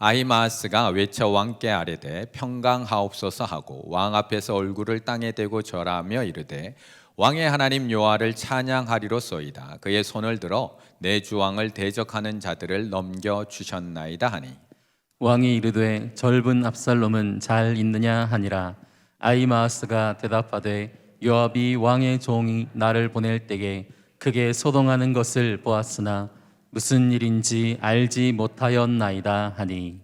아히마아스가 외쳐 왕께 아뢰되 평강하옵소서 하고 왕 앞에서 얼굴을 땅에 대고 절하며 이르되 왕의 하나님 여호와를 찬양하리로소이다. 그의 손을 들어 내 주왕을 대적하는 자들을 넘겨 주셨나이다 하니 왕이 이르되 젊은 압살롬은 잘 있느냐 하니라. 아히마아스가 대답하되 요압이 왕의 종이 나를 보낼 때에 크게 소동하는 것을 보았으나 무슨 일인지 알지 못하였나이다 하니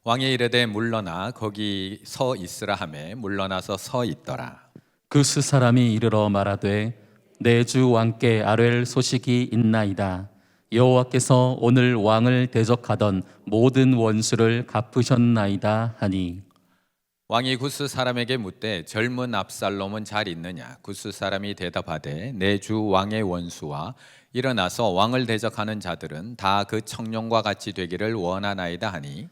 왕이 이르되 물러나 거기 서 있으라 하매 물러나서 서 있더라. 구스 사람이 이르러 말하되 내 주 왕께 아뢰 소식이 있나이다. 여호와께서 오늘 왕을 대적하던 모든 원수를 갚으셨나이다 하니 왕이 구스 사람에게 묻되 젊은 압살롬은 잘 있느냐? 구스 사람이 대답하되 내 주 왕의 원수와 일어나서 왕을 대적하는 자들은 다 그 청년과 같이 되기를 원하나이다 하니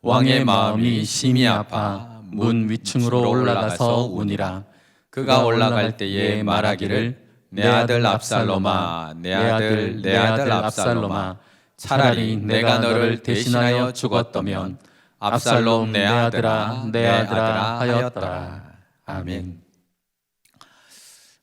왕의 마음이 심히 아파 문 위층으로 올라가서 우니라. 그가 올라갈 때에 말하기를 내 아들 압살롬아, 내 아들 압살롬아, 차라리 내가 너를 대신하여 죽었다면 압살롬 내 아들아 하였더라. 아멘.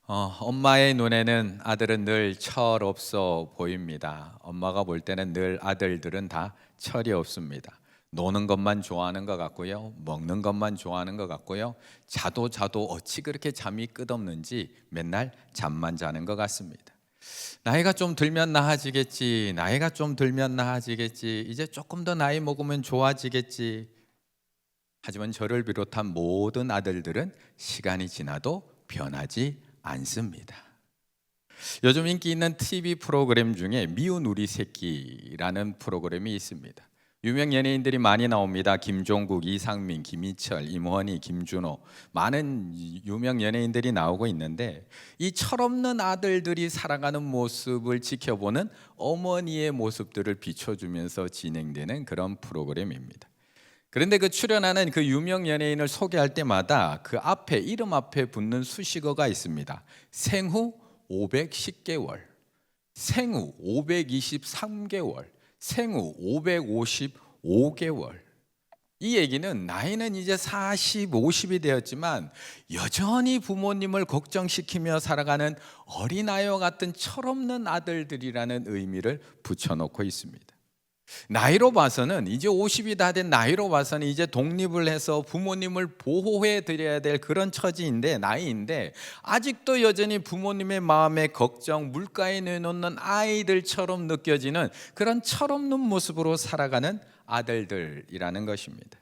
엄마의 눈에는 아들은 늘 철없어 보입니다. 엄마가 볼 때는 늘 아들들은 다 철이 없습니다. 노는 것만 좋아하는 것 같고요, 먹는 것만 좋아하는 것 같고요, 자도 어찌 그렇게 잠이 끝없는지 맨날 잠만 자는 것 같습니다. 나이가 좀 들면 나아지겠지, 나이가 좀 들면 나아지겠지, 이제 조금 더 나이 먹으면 좋아지겠지. 하지만 저를 비롯한 모든 아들들은 시간이 지나도 변하지 않습니다. 요즘 인기 있는 TV 프로그램 중에 미운 우리 새끼라는 프로그램이 있습니다. 유명 연예인들이 많이 나옵니다. 김종국, 이상민, 김희철, 임원희, 김준호, 많은 유명 연예인들이 나오고 있는데 이 철없는 아들들이 살아가는 모습을 지켜보는 어머니의 모습들을 비춰주면서 진행되는 그런 프로그램입니다. 그런데 그 출연하는 그 유명 연예인을 소개할 때마다 그 앞에 이름 앞에 붙는 수식어가 있습니다. 생후 510개월, 생후 523개월, 생후 555개월. 이 얘기는 나이는 이제 40, 50이 되었지만 여전히 부모님을 걱정시키며 살아가는 어린아이와 같은 철없는 아들들이라는 의미를 붙여놓고 있습니다. 나이로 봐서는 이제 50이 다 된 나이로 봐서는 이제 독립을 해서 부모님을 보호해 드려야 될 그런 처지인데, 나이인데 아직도 여전히 부모님의 마음에 걱정, 물가에 내놓는 아이들처럼 느껴지는 그런 철없는 모습으로 살아가는 아들들이라는 것입니다.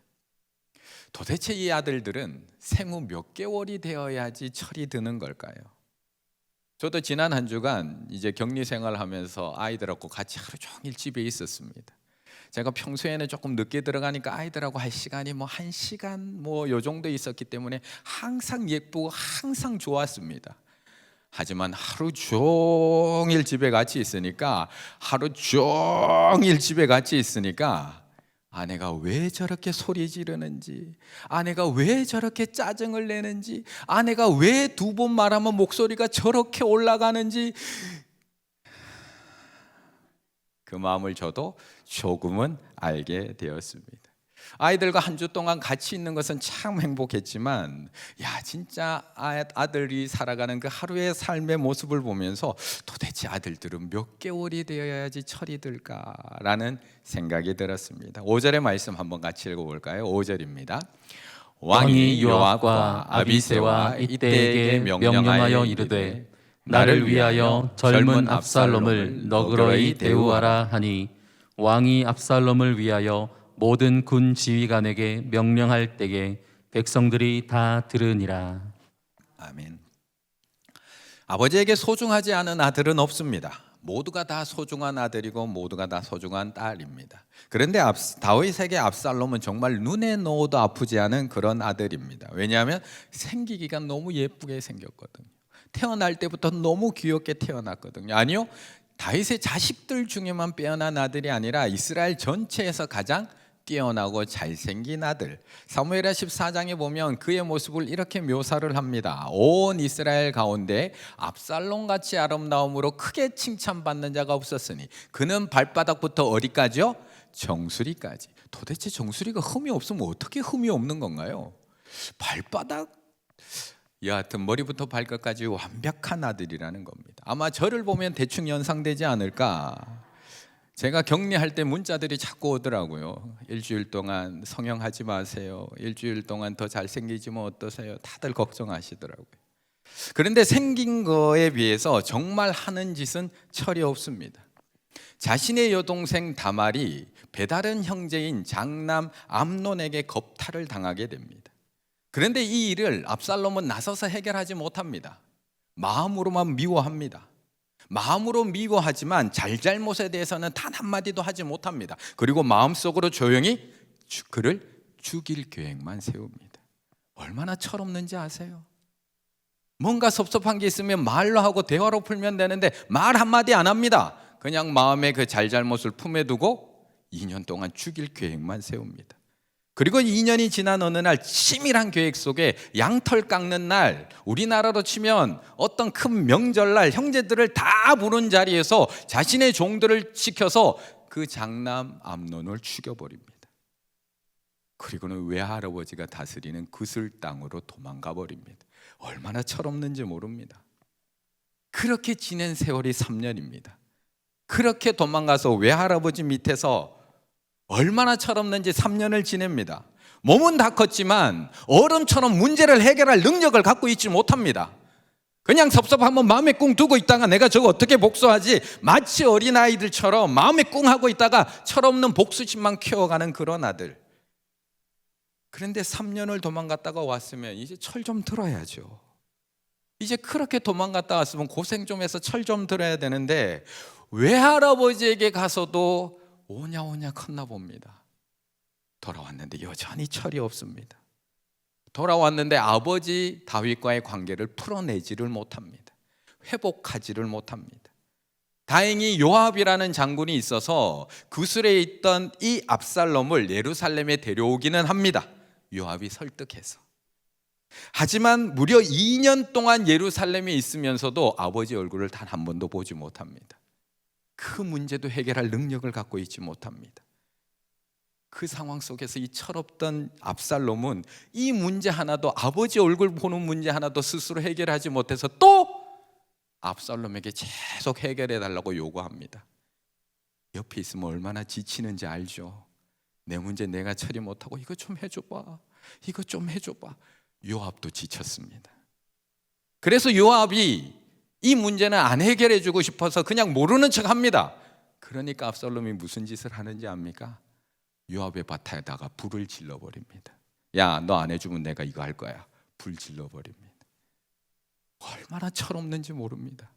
도대체 이 아들들은 생후 몇 개월이 되어야지 철이 드는 걸까요? 저도 지난 한 주간 이제 격리 생활하면서 아이들하고 같이 하루 종일 집에 있었습니다. 제가 평소에는 조금 늦게 들어가니까 아이들하고 할 시간이 뭐 1시간 요 정도 있었기 때문에 항상 예쁘고 항상 좋았습니다. 하지만 하루 종일 집에 같이 있으니까 아내가 왜 저렇게 소리 지르는지, 아내가 왜 저렇게 짜증을 내는지, 아내가 왜 2번 말하면 목소리가 저렇게 올라가는지 그 마음을 저도 조금은 알게 되었습니다. 아이들과 한 주 동안 같이 있는 것은 참 행복했지만 진짜 아들이 살아가는 그 하루의 삶의 모습을 보면서 도대체 아들들은 몇 개월이 되어야지 철이 들까라는 생각이 들었습니다. 5절의 말씀 한번 같이 읽어볼까요? 5절입니다. 왕이 요압과 아비새와 이때에게 명령하여 이르되 나를 위하여 젊은 압살롬을 너그러이 대우하라 하니 왕이 압살롬을 위하여 모든 군 지휘관에게 명령할 때에 백성들이 다 들으니라. 아멘. 아버지에게 소중하지 않은 아들은 없습니다. 모두가 다 소중한 아들이고 모두가 다 소중한 딸입니다. 그런데 다윗에게 압살롬은 정말 눈에 넣어도 아프지 않은 그런 아들입니다. 왜냐하면 생기기가 너무 예쁘게 생겼거든요. 태어날 때부터 너무 귀엽게 태어났거든요. 아니요, 다윗의 자식들 중에만 빼어난 아들이 아니라 이스라엘 전체에서 가장 뛰어나고 잘생긴 아들. 사무엘하 14장에 보면 그의 모습을 이렇게 묘사를 합니다. 온 이스라엘 가운데 압살롬같이 아름다움으로 크게 칭찬받는 자가 없었으니 그는 발바닥부터 어디까지요? 정수리까지. 도대체 정수리가 흠이 없으면 어떻게 흠이 없는 건가요? 발바닥, 여하튼 머리부터 발끝까지 완벽한 아들이라는 겁니다. 아마 저를 보면 대충 연상되지 않을까. 제가 격리할 때 문자들이 자꾸 오더라고요. 일주일 동안 성형하지 마세요. 일주일 동안 더 잘생기지면 어떠세요? 다들 걱정하시더라고요. 그런데 생긴 거에 비해서 정말 하는 짓은 철이 없습니다. 자신의 여동생 다말이 배다른 형제인 장남 암논에게 겁탈을 당하게 됩니다. 그런데 이 일을 압살롬은 나서서 해결하지 못합니다. 마음으로만 미워합니다. 마음으로 미워하지만 잘잘못에 대해서는 단 한마디도 하지 못합니다. 그리고 마음속으로 조용히 그를 죽일 계획만 세웁니다. 얼마나 철없는지 아세요? 뭔가 섭섭한 게 있으면 말로 하고 대화로 풀면 되는데 말 한마디 안 합니다. 그냥 마음의 그 잘잘못을 품에 두고 2년 동안 죽일 계획만 세웁니다. 그리고 2년이 지난 어느 날 치밀한 계획 속에 양털 깎는 날, 우리나라로 치면 어떤 큰 명절날 형제들을 다 부른 자리에서 자신의 종들을 시켜서 그 장남 암논을 죽여버립니다. 그리고는 외할아버지가 다스리는 그슬 땅으로 도망가 버립니다. 얼마나 철없는지 모릅니다. 그렇게 지낸 세월이 3년입니다. 그렇게 도망가서 외할아버지 밑에서 얼마나 철없는지 3년을 지냅니다. 몸은 다 컸지만 어른처럼 문제를 해결할 능력을 갖고 있지 못합니다. 그냥 섭섭하면 마음에 꿍 두고 있다가 내가 저거 어떻게 복수하지? 마치 어린아이들처럼 마음에 꿍 하고 있다가 철없는 복수심만 키워가는 그런 아들. 그런데 3년을 도망갔다가 왔으면 이제 철 좀 들어야죠. 이제 그렇게 도망갔다 왔으면 고생 좀 해서 철 좀 들어야 되는데 외할아버지에게 가서도 오냐오냐 컸나 봅니다. 돌아왔는데 여전히 철이 없습니다. 돌아왔는데 아버지 다윗과의 관계를 풀어내지를 못합니다. 회복하지를 못합니다. 다행히 요압이라는 장군이 있어서 구술에 있던 이 압살롬을 예루살렘에 데려오기는 합니다. 요압이 설득해서. 하지만 무려 2년 동안 예루살렘에 있으면서도 아버지 얼굴을 단 한 번도 보지 못합니다. 그 문제도 해결할 능력을 갖고 있지 못합니다. 그 상황 속에서 이 철없던 압살롬은 이 문제 하나도, 아버지 얼굴 보는 문제 하나도 스스로 해결하지 못해서 또 압살롬에게 계속 해결해 달라고 요구합니다. 옆에 있으면 얼마나 지치는지 알죠? 내 문제 내가 처리 못하고 이거 좀 해줘봐, 이거 좀 해줘봐. 요압도 지쳤습니다. 그래서 요압이 이 문제는 안 해결해 주고 싶어서 그냥 모르는 척 합니다. 그러니까 압살롬이 무슨 짓을 하는지 압니까? 요압의 밭에다가 불을 질러버립니다. 야, 너 안 해주면 내가 이거 할 거야. 불 질러버립니다. 얼마나 철없는지 모릅니다.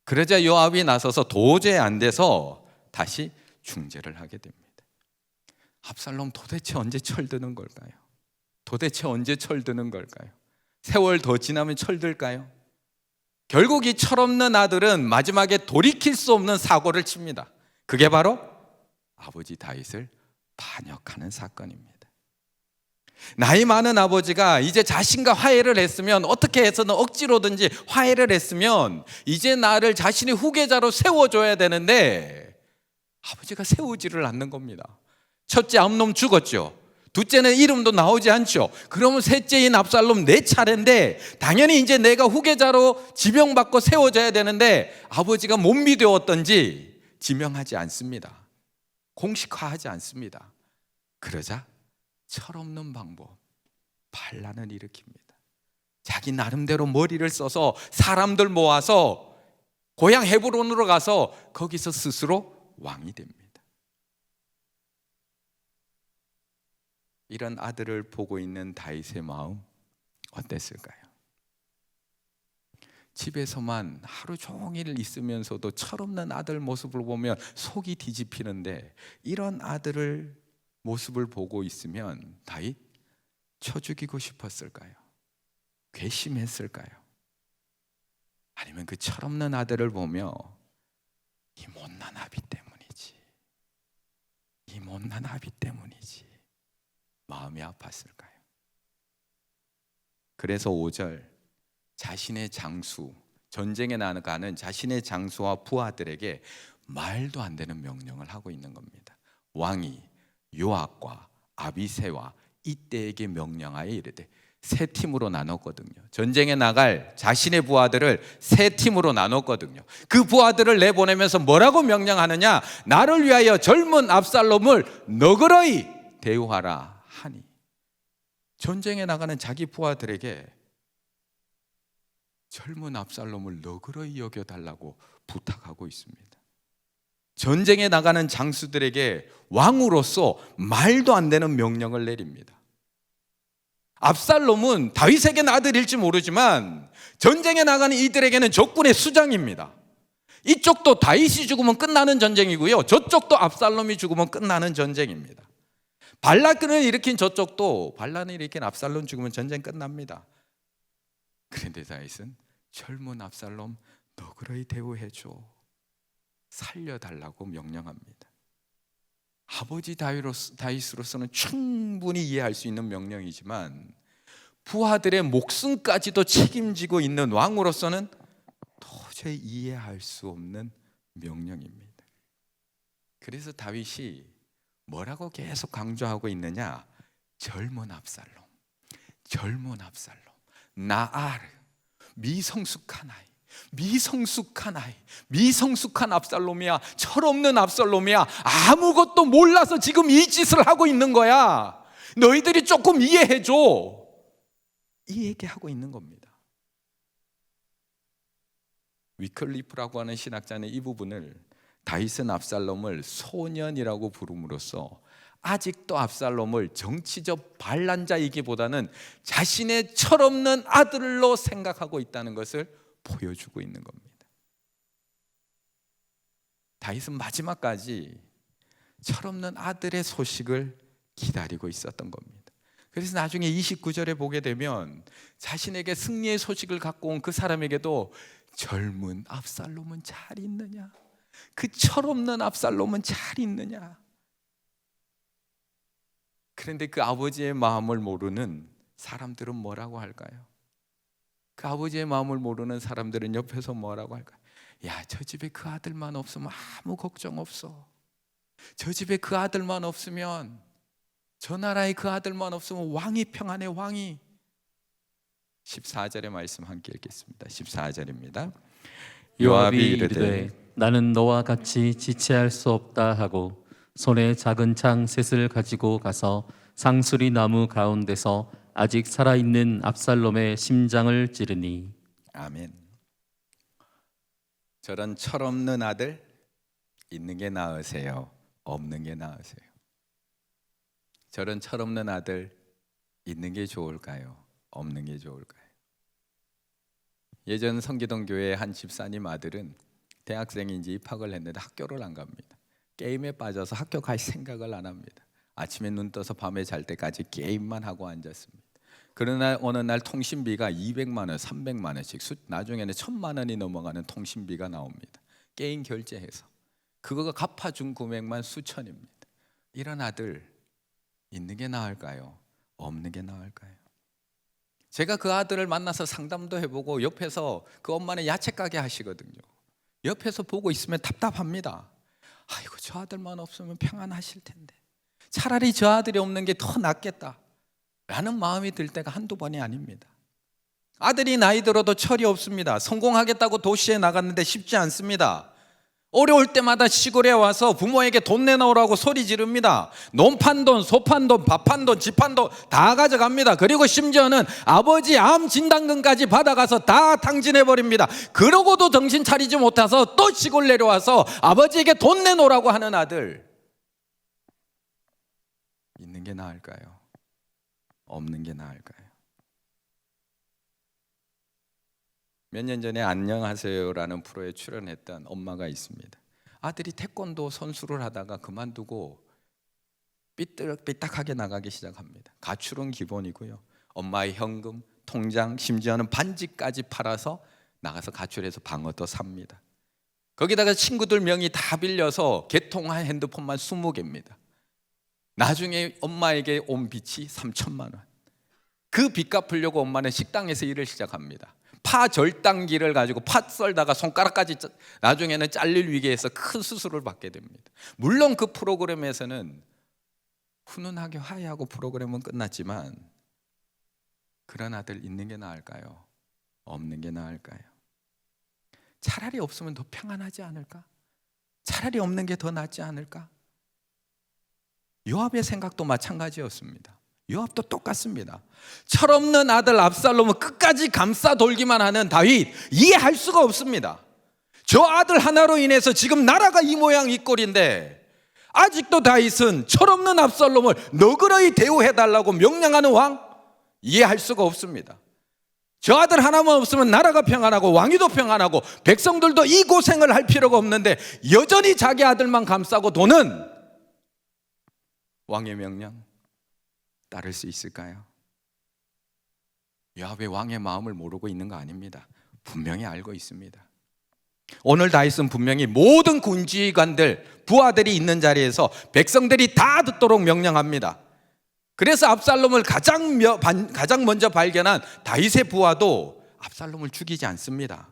그러자 요압이 나서서 도저히 안 돼서 다시 중재를 하게 됩니다. 압살롬 도대체 언제 철드는 걸까요? 도대체 언제 철드는 걸까요? 세월 더 지나면 철들까요? 결국 이 철없는 아들은 마지막에 돌이킬 수 없는 사고를 칩니다. 그게 바로 아버지 다윗을 반역하는 사건입니다. 나이 많은 아버지가 이제 자신과 화해를 했으면, 어떻게 해서든 억지로든지 화해를 했으면 이제 나를 자신의 후계자로 세워줘야 되는데 아버지가 세우지를 않는 겁니다. 첫째 암논 죽었죠. 둘째는 이름도 나오지 않죠. 그러면 셋째인 압살롬 내 차례인데 당연히 이제 내가 후계자로 지명받고 세워져야 되는데 아버지가 못 믿어왔던지 지명하지 않습니다. 공식화하지 않습니다. 그러자 철없는 방법, 반란을 일으킵니다. 자기 나름대로 머리를 써서 사람들 모아서 고향 헤브론으로 가서 거기서 스스로 왕이 됩니다. 이런 아들을 보고 있는 다윗의 마음 어땠을까요? 집에서만 하루 종일 있으면서도 철없는 아들 모습을 보면 속이 뒤집히는데, 이런 아들을 모습을 보고 있으면 다윗 쳐 죽이고 싶었을까요? 괘씸했을까요? 아니면 그 철없는 아들을 보며 이 못난 아비 때문이지, 이 못난 아비 때문이지 마음이 아팠을까요? 그래서 5절, 자신의 장수, 전쟁에 나가는 자신의 장수와 부하들에게 말도 안 되는 명령을 하고 있는 겁니다. 왕이 요압과 아비새와 이때에게 명령하여 이르되, 세 팀으로 나눴거든요. 전쟁에 나갈 자신의 부하들을 세 팀으로 나눴거든요. 그 부하들을 내보내면서 뭐라고 명령하느냐? 나를 위하여 젊은 압살롬을 너그러이 대우하라 하니, 전쟁에 나가는 자기 부하들에게 젊은 압살롬을 너그러이 여겨달라고 부탁하고 있습니다. 전쟁에 나가는 장수들에게 왕으로서 말도 안 되는 명령을 내립니다. 압살롬은 다윗에게는 아들일지 모르지만 전쟁에 나가는 이들에게는 적군의 수장입니다. 이쪽도 다윗이 죽으면 끝나는 전쟁이고요, 저쪽도 압살롬이 죽으면 끝나는 전쟁입니다. 발락을 일으킨 저쪽도 반란을 일으킨 압살롬 죽으면 전쟁 끝납니다. 그런데 다윗은 젊은 압살롬 너그러이 대우해줘, 살려달라고 명령합니다. 아버지 다윗으로서는 충분히 이해할 수 있는 명령이지만 부하들의 목숨까지도 책임지고 있는 왕으로서는 도저히 이해할 수 없는 명령입니다. 그래서 다윗이 뭐라고 계속 강조하고 있느냐? 젊은 압살롬, 젊은 압살롬, 나아르, 미성숙한 아이, 미성숙한 아이, 미성숙한 압살롬이야, 철없는 압살롬이야, 아무것도 몰라서 지금 이 짓을 하고 있는 거야. 너희들이 조금 이해해줘, 이 얘기하고 있는 겁니다. 위클리프라고 하는 신학자는 이 부분을, 다윗은 압살롬을 소년이라고 부름으로써 아직도 압살롬을 정치적 반란자이기보다는 자신의 철없는 아들로 생각하고 있다는 것을 보여주고 있는 겁니다. 다윗은 마지막까지 철없는 아들의 소식을 기다리고 있었던 겁니다. 그래서 나중에 29절에 보게 되면 자신에게 승리의 소식을 갖고 온 그 사람에게도 젊은 압살롬은 잘 있느냐, 그 철없는 압살롬은 잘 있느냐. 그런데 그 아버지의 마음을 모르는 사람들은 뭐라고 할까요? 그 아버지의 마음을 모르는 사람들은 옆에서 뭐라고 할까요? 야, 저 집에 그 아들만 없으면 아무 걱정 없어. 저 집에 그 아들만 없으면, 저 나라에 그 아들만 없으면 왕이 평안해, 왕이. 14절의 말씀 함께 읽겠습니다. 14절입니다. 요압이 이르되 나는 너와 같이 지체할 수 없다 하고 손에 작은 창 셋을 가지고 가서 상수리 나무 가운데서 아직 살아있는 압살롬의 심장을 찌르니. 아멘. 저런 철없는 아들 있는 게 나으세요, 없는 게 나으세요? 저런 철없는 아들 있는 게 좋을까요, 없는 게 좋을까요? 예전 성기동 교회 한 집사님 아들은 대학생인지 입학을 했는데 학교를 안 갑니다. 게임에 빠져서 학교 갈 생각을 안 합니다. 아침에 눈 떠서 밤에 잘 때까지 게임만 하고 앉았습니다. 그러나 어느 날 통신비가 200만 원, 300만 원씩, 나중에는 1000만 원이 넘어가는 통신비가 나옵니다. 게임 결제해서 그거가 갚아준 금액만 수천입니다. 이런 아들 있는 게 나을까요, 없는 게 나을까요? 제가 그 아들을 만나서 상담도 해보고, 옆에서 그 엄마는 야채 가게 하시거든요. 옆에서 보고 있으면 답답합니다. 아이고, 저 아들만 없으면 평안하실 텐데, 차라리 저 아들이 없는 게 더 낫겠다 라는 마음이 들 때가 한두 번이 아닙니다. 아들이 나이 들어도 철이 없습니다. 성공하겠다고 도시에 나갔는데 쉽지 않습니다. 어려울 때마다 시골에 와서 부모에게 돈 내놓으라고 소리 지릅니다. 논 판 돈, 소 판 돈, 밥 판 돈, 집 판 돈 다 가져갑니다. 그리고 심지어는 아버지 암 진단금까지 받아가서 다 탕진해버립니다. 그러고도 정신 차리지 못해서 또 시골 내려와서 아버지에게 돈 내놓으라고 하는 아들 있는 게 나을까요, 없는 게 나을까요? 몇 년 전에 안녕하세요라는 프로에 출연했던 엄마가 있습니다. 아들이 태권도 선수를 하다가 그만두고 삐딱하게 나가기 시작합니다. 가출은 기본이고요, 엄마의 현금, 통장, 심지어는 반지까지 팔아서 나가서 가출해서 방어도 삽니다. 거기다가 친구들 명의 다 빌려서 개통한 핸드폰만 20개입니다. 나중에 엄마에게 온 빚이 3천만 원. 그 빚 갚으려고 엄마는 식당에서 일을 시작합니다. 파 절단기를 가지고 팥 썰다가 손가락까지 나중에는 잘릴 위기에서 큰 수술을 받게 됩니다. 물론 그 프로그램에서는 훈훈하게 화해하고 프로그램은 끝났지만 그런 아들 있는 게 나을까요? 없는 게 나을까요? 차라리 없으면 더 평안하지 않을까? 차라리 없는 게 더 낫지 않을까? 요압의 생각도 마찬가지였습니다. 요압도 똑같습니다. 철없는 아들 압살롬을 끝까지 감싸 돌기만 하는 다윗, 이해할 수가 없습니다. 저 아들 하나로 인해서 지금 나라가 이 모양 이 꼴인데 아직도 다윗은 철없는 압살롬을 너그러이 대우해달라고 명령하는 왕, 이해할 수가 없습니다. 저 아들 하나만 없으면 나라가 평안하고 왕위도 평안하고 백성들도 이 고생을 할 필요가 없는데 여전히 자기 아들만 감싸고 도는 왕의 명령 따를 수 있을까요? 요압의 왕의 마음을 모르고 있는 거 아닙니다. 분명히 알고 있습니다. 오늘 다윗은 분명히 모든 군지관들, 부하들이 있는 자리에서 백성들이 다 듣도록 명령합니다. 그래서 압살롬을 가장 먼저 발견한 다윗의 부하도 압살롬을 죽이지 않습니다.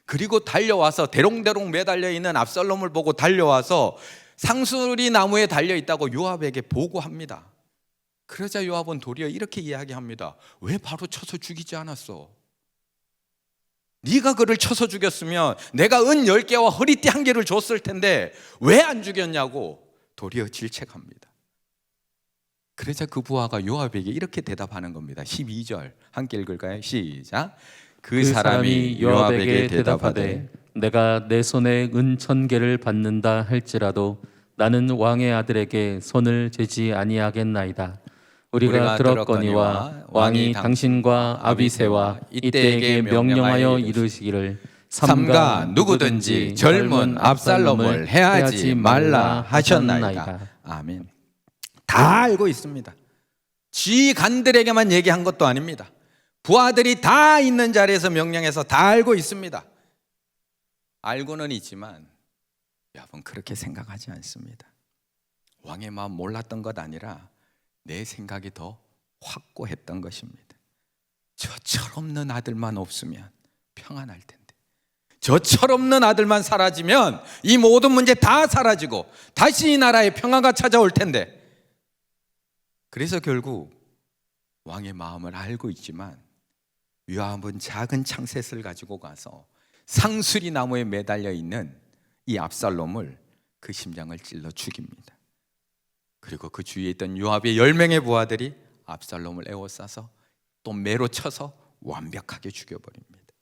그리고 달려와서 대롱대롱 매달려 있는 압살롬을 보고 달려와서 상수리 나무에 달려 있다고 요압에게 보고합니다. 그러자 요압은 도리어 이렇게 이야기합니다. 왜 바로 쳐서 죽이지 않았어? 네가 그를 쳐서 죽였으면 내가 은 10개와 허리띠 1개를 줬을 텐데 왜 안 죽였냐고 도리어 질책합니다. 그러자 그 부하가 요압에게 이렇게 대답하는 겁니다. 12절 함께 읽을까요? 시작. 그 사람이 요압에게 대답하되 내가 내 손에 은 1000개를 받는다 할지라도 나는 왕의 아들에게 손을 재지 아니하겠나이다. 우리가 들었거니와 왕이 당신과 아비새와 이때에게 명령하여 이르시기를 삼가 누구든지 젊은 압살롬을 해하지 말라 하셨나이다. 아멘. 다 알고 있습니다. 지간들에게만 얘기한 것도 아닙니다. 부하들이 다 있는 자리에서 명령해서 다 알고 있습니다. 알고는 있지만 요압은 그렇게 생각하지 않습니다. 왕의 마음 몰랐던 것 아니라 내 생각이 더 확고했던 것입니다. 저 철없는 아들만 없으면 평안할 텐데, 저 철없는 아들만 사라지면 이 모든 문제 다 사라지고 다시 이 나라에 평화가 찾아올 텐데, 그래서 결국 왕의 마음을 알고 있지만 요압은 작은 창셋을 가지고 가서 상수리 나무에 매달려 있는 이 압살롬을 그 심장을 찔러 죽입니다. 그리고 그 주위에 있던 요압의 10명의 부하들이 압살롬을 에워싸서 또 매로 쳐서 완벽하게 죽여버립니다.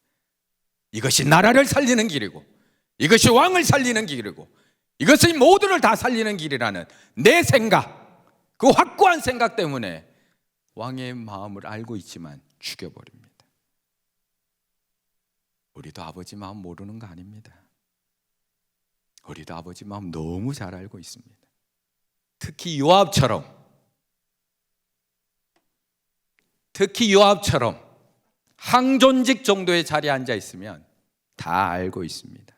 이것이 나라를 살리는 길이고, 이것이 왕을 살리는 길이고, 이것이 모두를 다 살리는 길이라는 내 생각, 그 확고한 생각 때문에 왕의 마음을 알고 있지만 죽여버립니다. 우리도 아버지 마음 모르는 거 아닙니다. 우리도 아버지 마음 너무 잘 알고 있습니다. 특히 요압처럼 항존직 정도의 자리에 앉아 있으면 다 알고 있습니다.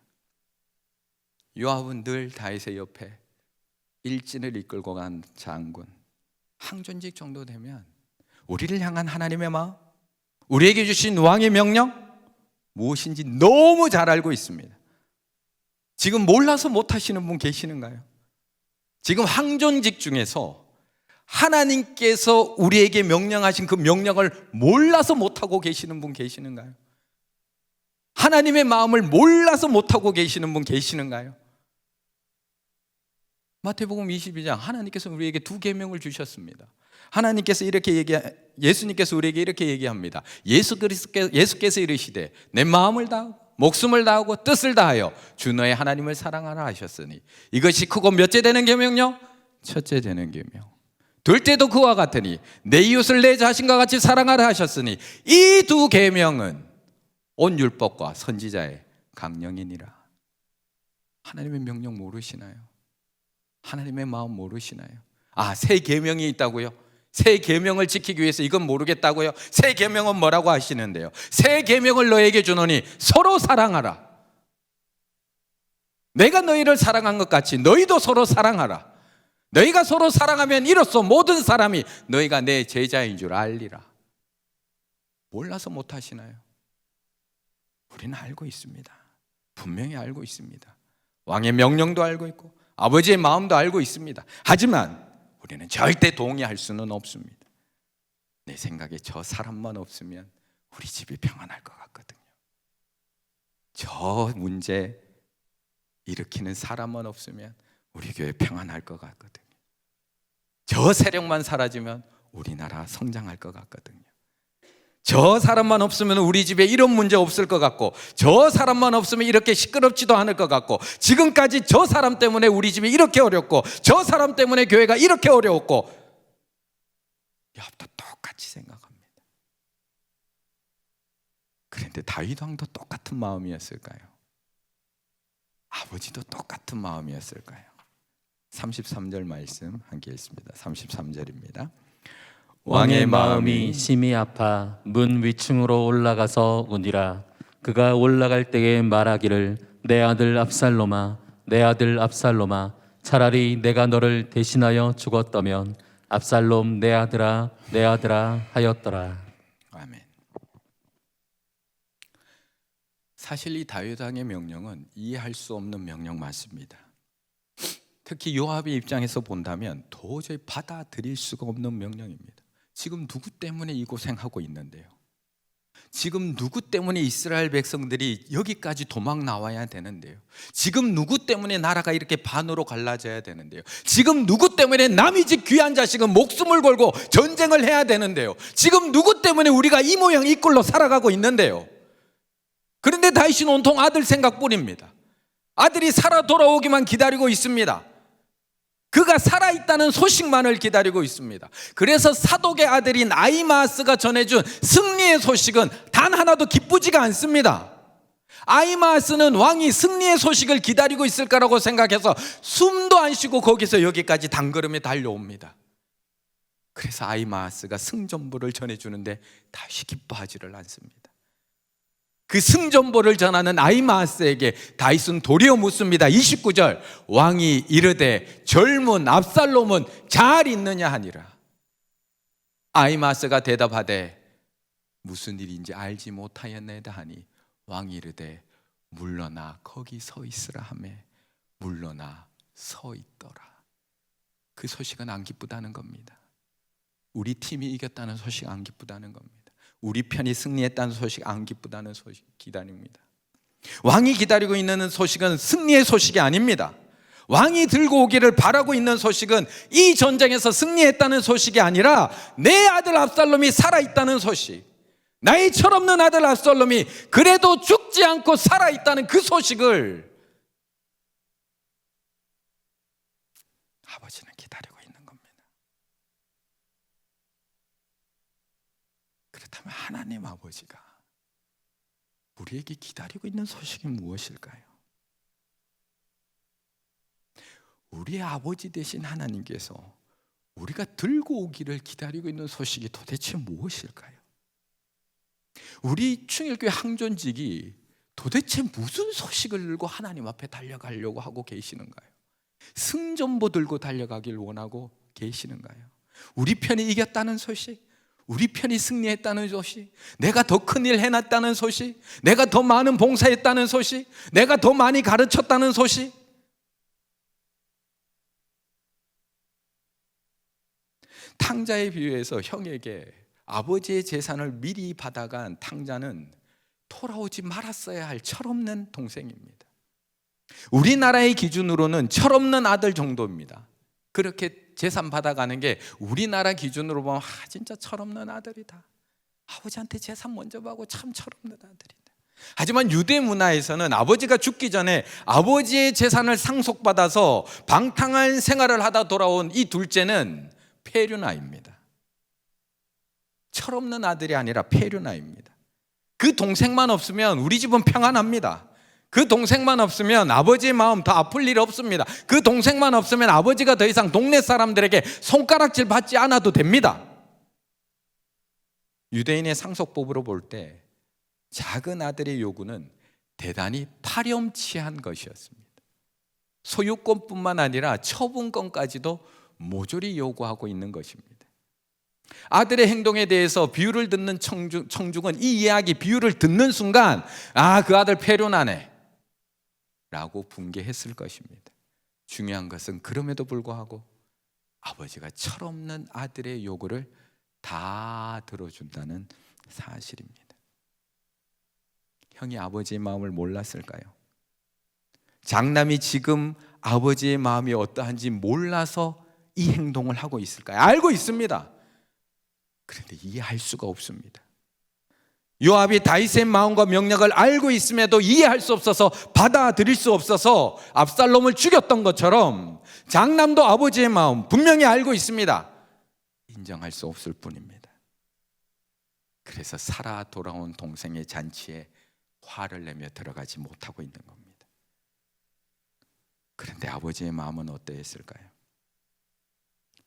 요압은 늘 다윗의 옆에 일진을 이끌고 간 장군, 항존직 정도 되면 우리를 향한 하나님의 마음, 우리에게 주신 왕의 명령 무엇인지 너무 잘 알고 있습니다. 지금 몰라서 못하시는 분 계시는가요? 지금 항존직 중에서 하나님께서 우리에게 명령하신 그 명령을 몰라서 못하고 계시는 분 계시는가요? 하나님의 마음을 몰라서 못하고 계시는 분 계시는가요? 마태복음 22장, 하나님께서 우리에게 2계명을 주셨습니다. 하나님께서 예수님께서 우리에게 이렇게 얘기합니다. 예수께서 이르시되 내 마음을 다하고 목숨을 다하고 뜻을 다하여 주 너의 하나님을 사랑하라 하셨으니 이것이 크고 몇째 되는 계명요? 첫째 되는 계명. 둘째도 그와 같으니 내 이웃을 내 자신과 같이 사랑하라 하셨으니 이 2계명은 온 율법과 선지자의 강령이니라. 하나님의 명령 모르시나요? 하나님의 마음 모르시나요? 새 계명이 있다고요? 새 계명을 지키기 위해서 이건 모르겠다고요? 새 계명은 뭐라고 하시는데요? 새 계명을 너에게 주노니 서로 사랑하라. 내가 너희를 사랑한 것 같이 너희도 서로 사랑하라. 너희가 서로 사랑하면 이로써 모든 사람이 너희가 내 제자인 줄 알리라. 몰라서 못하시나요? 우리는 알고 있습니다. 분명히 알고 있습니다. 왕의 명령도 알고 있고 아버지의 마음도 알고 있습니다. 하지만 우리는 절대 동의할 수는 없습니다. 내 생각에 저 사람만 없으면 우리 집이 평안할 것 같거든요. 저 문제 일으키는 사람만 없으면 우리 교회 평안할 것 같거든요. 저 세력만 사라지면 우리나라 성장할 것 같거든요. 저 사람만 없으면 우리 집에 이런 문제 없을 것 같고, 저 사람만 없으면 이렇게 시끄럽지도 않을 것 같고, 지금까지 저 사람 때문에 우리 집이 이렇게 어렵고, 저 사람 때문에 교회가 이렇게 어려웠고, 욥도 똑같이 생각합니다. 그런데 다윗 왕도 똑같은 마음이었을까요? 아버지도 똑같은 마음이었을까요? 33절 말씀 함께 읽습니다. 33절입니다. 왕의 마음이 심히 아파 문 위층으로 올라가서 우니라. 그가 올라갈 때에 말하기를 내 아들 압살롬아, 내 아들 압살롬아, 차라리 내가 너를 대신하여 죽었다면 압살롬 내 아들아, 내 아들아 하였더라. 아멘. 사실 이 다윗 왕의 명령은 이해할 수 없는 명령 맞습니다. 특히 요압의 입장에서 본다면 도저히 받아들일 수가 없는 명령입니다. 지금 누구 때문에 이 고생하고 있는데요? 지금 누구 때문에 이스라엘 백성들이 여기까지 도망 나와야 되는데요? 지금 누구 때문에 나라가 이렇게 반으로 갈라져야 되는데요? 지금 누구 때문에 남의 집 귀한 자식은 목숨을 걸고 전쟁을 해야 되는데요? 지금 누구 때문에 우리가 이 모양 이 꼴로 살아가고 있는데요? 그런데 다윗은 온통 아들 생각뿐입니다. 아들이 살아 돌아오기만 기다리고 있습니다. 그가 살아있다는 소식만을 기다리고 있습니다. 그래서 사독의 아들인 아히마아스가 전해준 승리의 소식은 단 하나도 기쁘지가 않습니다. 아히마아스는 왕이 승리의 소식을 기다리고 있을 거라고 생각해서 숨도 안 쉬고 거기서 여기까지 단걸음에 달려옵니다. 그래서 아히마아스가 승전보를 전해주는데 다윗이 기뻐하지를 않습니다. 그 승전보를 전하는 아히마아스에게 다윗은 도리어 묻습니다. 29절 왕이 이르되 젊은 압살롬은 잘 있느냐 하니라. 아히마아스가 대답하되 무슨 일인지 알지 못하였나이다 하니 왕이 이르되 물러나 거기 서 있으라 하며 물러나 서 있더라. 그 소식은 안 기쁘다는 겁니다. 우리 팀이 이겼다는 소식 안 기쁘다는 겁니다. 우리 편이 승리했다는 소식 안 기쁘다는 소식 기다립니다. 왕이 기다리고 있는 소식은 승리의 소식이 아닙니다. 왕이 들고 오기를 바라고 있는 소식은 이 전쟁에서 승리했다는 소식이 아니라 내 아들 압살롬이 살아있다는 소식, 나의 철없는 아들 압살롬이 그래도 죽지 않고 살아있다는 그 소식을 아버지는 기다리고 있는 겁니다. 그렇다면 하나님 아버지가 우리에게 기다리고 있는 소식이 무엇일까요? 우리의 아버지 되신 하나님께서 우리가 들고 오기를 기다리고 있는 소식이 도대체 무엇일까요? 우리 충일교회 항존직이 도대체 무슨 소식을 들고 하나님 앞에 달려가려고 하고 계시는가요? 승전보 들고 달려가길 원하고 계시는가요? 우리 편이 이겼다는 소식, 우리 편이 승리했다는 소식, 내가 더 큰일 해놨다는 소식, 내가 더 많은 봉사했다는 소식, 내가 더 많이 가르쳤다는 소식. 탕자에 비유해서 형에게 아버지의 재산을 미리 받아간 탕자는 돌아오지 말았어야 할 철없는 동생입니다. 우리나라의 기준으로는 철없는 아들 정도입니다. 그렇게 재산 받아가는 게 우리나라 기준으로 보면 진짜 철없는 아들이다, 아버지한테 재산 먼저 받고 참 철없는 아들이다. 하지만 유대 문화에서는 아버지가 죽기 전에 아버지의 재산을 상속받아서 방탕한 생활을 하다 돌아온 이 둘째는 페류나입니다. 철없는 아들이 아니라 페류나입니다. 그 동생만 없으면 우리 집은 평안합니다. 그 동생만 없으면 아버지의 마음 더 아플 일 없습니다. 그 동생만 없으면 아버지가 더 이상 동네 사람들에게 손가락질 받지 않아도 됩니다. 유대인의 상속법으로 볼 때 작은 아들의 요구는 대단히 파렴치한 것이었습니다. 소유권뿐만 아니라 처분권까지도 모조리 요구하고 있는 것입니다. 아들의 행동에 대해서 비유를 듣는 청중은 이 이야기 비유를 듣는 순간 그 아들 패륜하네 라고 분개했을 것입니다. 중요한 것은 그럼에도 불구하고 아버지가 철없는 아들의 요구를 다 들어준다는 사실입니다. 형이 아버지의 마음을 몰랐을까요? 장남이 지금 아버지의 마음이 어떠한지 몰라서 이 행동을 하고 있을까요? 알고 있습니다. 그런데 이해할 수가 없습니다. 요압이 다윗의 마음과 명령을 알고 있음에도 이해할 수 없어서 받아들일 수 없어서 압살롬을 죽였던 것처럼 장남도 아버지의 마음 분명히 알고 있습니다. 인정할 수 없을 뿐입니다. 그래서 살아 돌아온 동생의 잔치에 화를 내며 들어가지 못하고 있는 겁니다. 그런데 아버지의 마음은 어떠했을까요?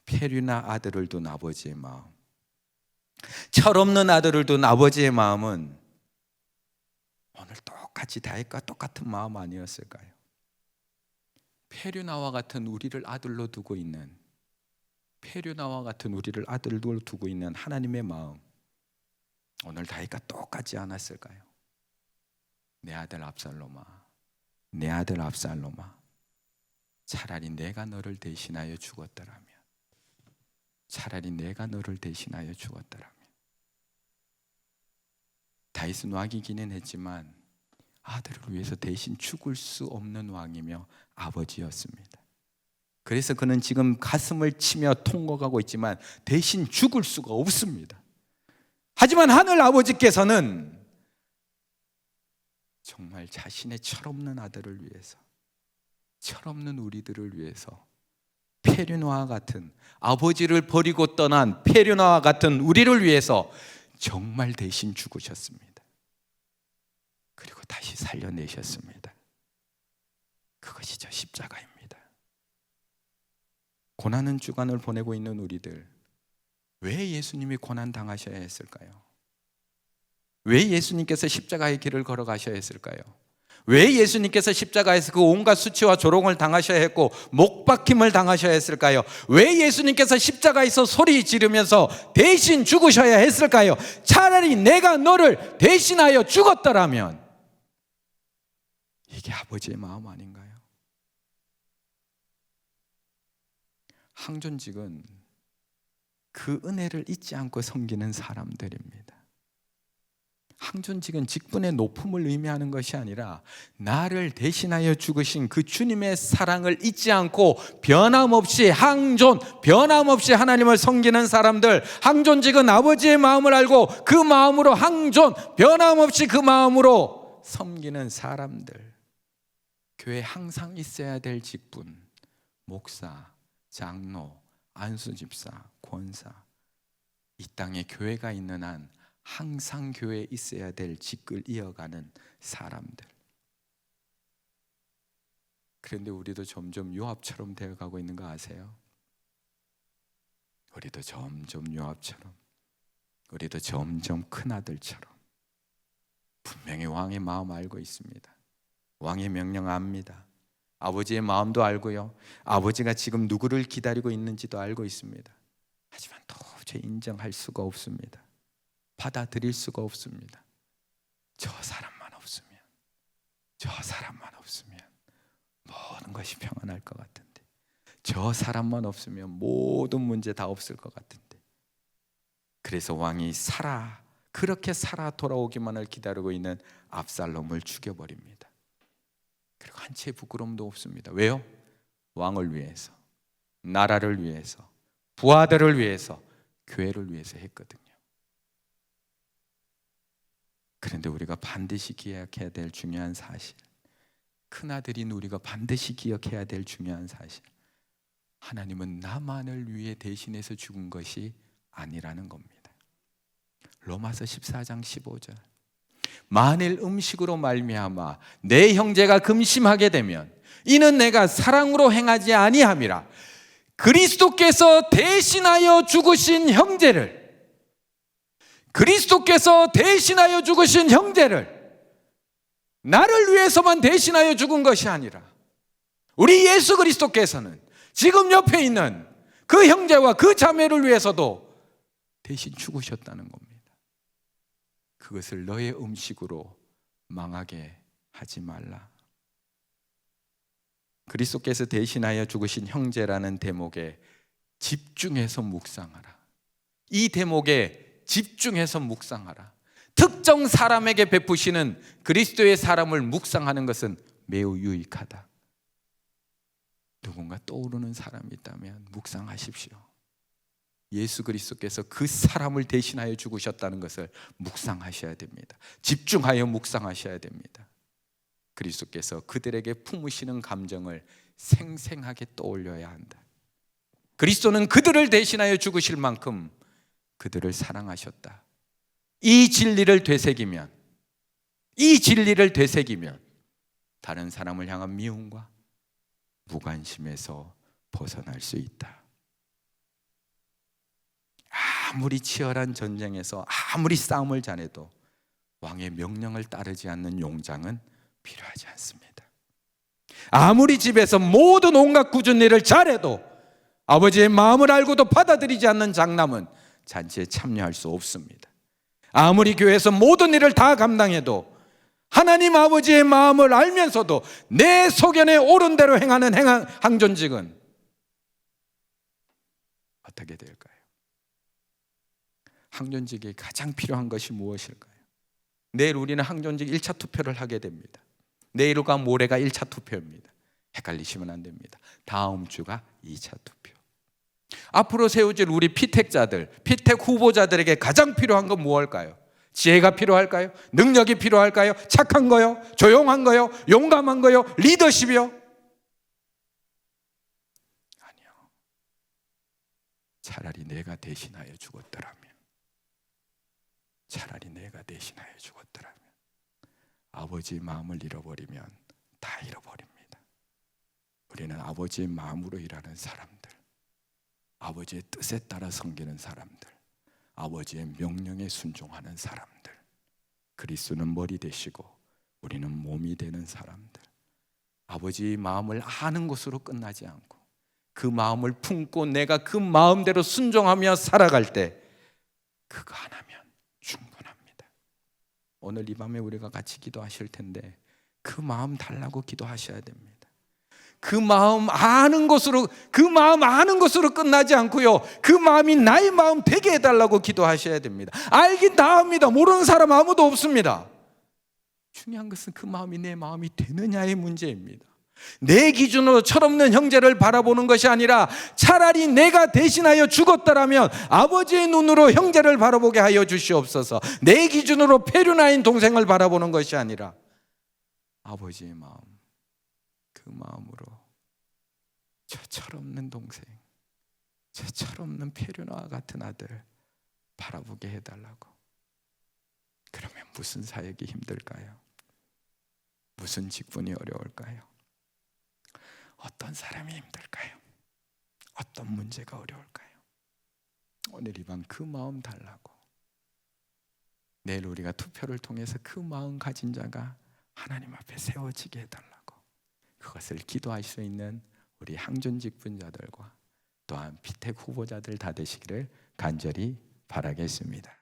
페류나 아들을 둔 아버지의 마음, 철없는 아들을 둔 아버지의 마음은 오늘 똑같이 다윗과 똑같은 마음 아니었을까요? 페류나와 같은 우리를 아들로 두고 있는, 페류나와 같은 우리를 아들로 두고 있는 하나님의 마음, 오늘 다윗과 똑같지 않았을까요? 내 아들 압살롬아, 내 아들 압살롬아, 차라리 내가 너를 대신하여 죽었더라면, 차라리 내가 너를 대신하여 죽었더라면. 다윗은 왕이기는 했지만 아들을 위해서 대신 죽을 수 없는 왕이며 아버지였습니다. 그래서 그는 지금 가슴을 치며 통곡하고 있지만 대신 죽을 수가 없습니다. 하지만 하늘 아버지께서는 정말 자신의 철없는 아들을 위해서, 철없는 우리들을 위해서 페륜나와 같은, 아버지를 버리고 떠난 페륜나와 같은 우리를 위해서 정말 대신 죽으셨습니다. 그리고 다시 살려내셨습니다. 그것이 저 십자가입니다. 고난은 주간을 보내고 있는 우리들, 왜 예수님이 고난 당하셔야 했을까요? 왜 예수님께서 십자가의 길을 걸어가셔야 했을까요? 왜 예수님께서 십자가에서 그 온갖 수치와 조롱을 당하셔야 했고 목박힘을 당하셔야 했을까요? 왜 예수님께서 십자가에서 소리 지르면서 대신 죽으셔야 했을까요? 차라리 내가 너를 대신하여 죽었더라면. 이게 아버지의 마음 아닌가요? 항존직은 그 은혜를 잊지 않고 섬기는 사람들입니다. 항존직은 직분의 높음을 의미하는 것이 아니라 나를 대신하여 죽으신 그 주님의 사랑을 잊지 않고 변함없이 변함없이 하나님을 섬기는 사람들. 항존직은 아버지의 마음을 알고 그 마음으로 변함없이 그 마음으로 섬기는 사람들. 교회에 항상 있어야 될 직분, 목사, 장로, 안수집사, 권사, 이 땅에 교회가 있는 한 항상 교회에 있어야 될 직을 이어가는 사람들. 그런데 우리도 점점 요압처럼 되어가고 있는 거 아세요? 우리도 점점 요압처럼, 우리도 점점 큰아들처럼. 분명히 왕의 마음 알고 있습니다. 왕의 명령 압니다. 아버지의 마음도 알고요, 아버지가 지금 누구를 기다리고 있는지도 알고 있습니다. 하지만 도저히 인정할 수가 없습니다. 받아들일 수가 없습니다. 저 사람만 없으면 모든 것이 평안할 것 같은데, 저 사람만 없으면 모든 문제 다 없을 것 같은데. 그래서 왕이 그렇게 살아 돌아오기만을 기다리고 있는 압살롬을 죽여버립니다. 그리고 한 채의 부끄러움도 없습니다. 왜요? 왕을 위해서, 나라를 위해서, 부하들을 위해서, 교회를 위해서 했거든요. 그런데 우리가 반드시 기억해야 될 중요한 사실, 큰아들인 우리가 반드시 기억해야 될 중요한 사실, 하나님은 나만을 위해 대신해서 죽은 것이 아니라는 겁니다. 로마서 14장 15절, 만일 음식으로 말미암아 내 형제가 금심하게 되면 이는 내가 사랑으로 행하지 아니함이라. 그리스도께서 대신하여 죽으신 형제를, 나를 위해서만 대신하여 죽은 것이 아니라 우리 예수 그리스도께서는 지금 옆에 있는 그 형제와 그 자매를 위해서도 대신 죽으셨다는 겁니다. 그것을 너의 음식으로 망하게 하지 말라. 그리스도께서 대신하여 죽으신 형제라는 대목에 집중해서 묵상하라. 이 대목에 집중해서 묵상하라. 특정 사람에게 베푸시는 그리스도의 사람을 묵상하는 것은 매우 유익하다. 누군가 떠오르는 사람이 있다면 묵상하십시오. 예수 그리스도께서 그 사람을 대신하여 죽으셨다는 것을 묵상하셔야 됩니다. 집중하여 묵상하셔야 됩니다. 그리스도께서 그들에게 품으시는 감정을 생생하게 떠올려야 한다. 그리스도는 그들을 대신하여 죽으실 만큼 그들을 사랑하셨다. 이 진리를 되새기면 다른 사람을 향한 미움과 무관심에서 벗어날 수 있다. 아무리 치열한 전쟁에서 아무리 싸움을 잘해도 왕의 명령을 따르지 않는 용장은 필요하지 않습니다. 아무리 집에서 모든 온갖 굳은 일을 잘해도 아버지의 마음을 알고도 받아들이지 않는 장남은 잔치에 참여할 수 없습니다. 아무리 교회에서 모든 일을 다 감당해도 하나님 아버지의 마음을 알면서도 내 소견에 옳은 대로 행하는 항존직은 어떻게 될까요? 항존직에 가장 필요한 것이 무엇일까요? 내일 우리는 항존직 1차 투표를 하게 됩니다. 내일과 모레가 1차 투표입니다. 헷갈리시면 안 됩니다. 다음 주가 2차 투표. 앞으로 세워질 우리 피택자들, 피택 후보자들에게 가장 필요한 건 무엇일까요? 지혜가 필요할까요? 능력이 필요할까요? 착한 거요? 조용한 거요? 용감한 거요? 리더십이요? 아니요. 차라리 내가 대신하여 죽었더라면, 아버지의 마음을 잃어버리면 다 잃어버립니다. 우리는 아버지의 마음으로 일하는 사람들, 아버지의 뜻에 따라 섬기는 사람들, 아버지의 명령에 순종하는 사람들, 그리스도는 머리 되시고 우리는 몸이 되는 사람들, 아버지의 마음을 아는 것으로 끝나지 않고 그 마음을 품고 내가 그 마음대로 순종하며 살아갈 때 그거 하나면 충분합니다. 오늘 이 밤에 우리가 같이 기도하실 텐데 그 마음 달라고 기도하셔야 됩니다. 그 마음 아는 것으로 끝나지 않고요, 그 마음이 나의 마음 되게 해달라고 기도하셔야 됩니다. 알긴 다 합니다. 모르는 사람 아무도 없습니다. 중요한 것은 그 마음이 내 마음이 되느냐의 문제입니다. 내 기준으로 철없는 형제를 바라보는 것이 아니라 차라리 내가 대신하여 죽었더라면 아버지의 눈으로 형제를 바라보게 하여 주시옵소서. 내 기준으로 폐륜아인 동생을 바라보는 것이 아니라 아버지의 마음, 그 마음으로 저 철없는 동생, 저 철없는 폐륜아와 같은 아들 바라보게 해달라고. 그러면 무슨 사역이 힘들까요? 무슨 직분이 어려울까요? 어떤 사람이 힘들까요? 어떤 문제가 어려울까요? 오늘 이 밤 그 마음 달라고. 내일 우리가 투표를 통해서 그 마음 가진 자가 하나님 앞에 세워지게 해달라고. 그것을 기도할 수 있는 우리 항존 직분자들과 또한 피택 후보자들 다 되시기를 간절히 바라겠습니다.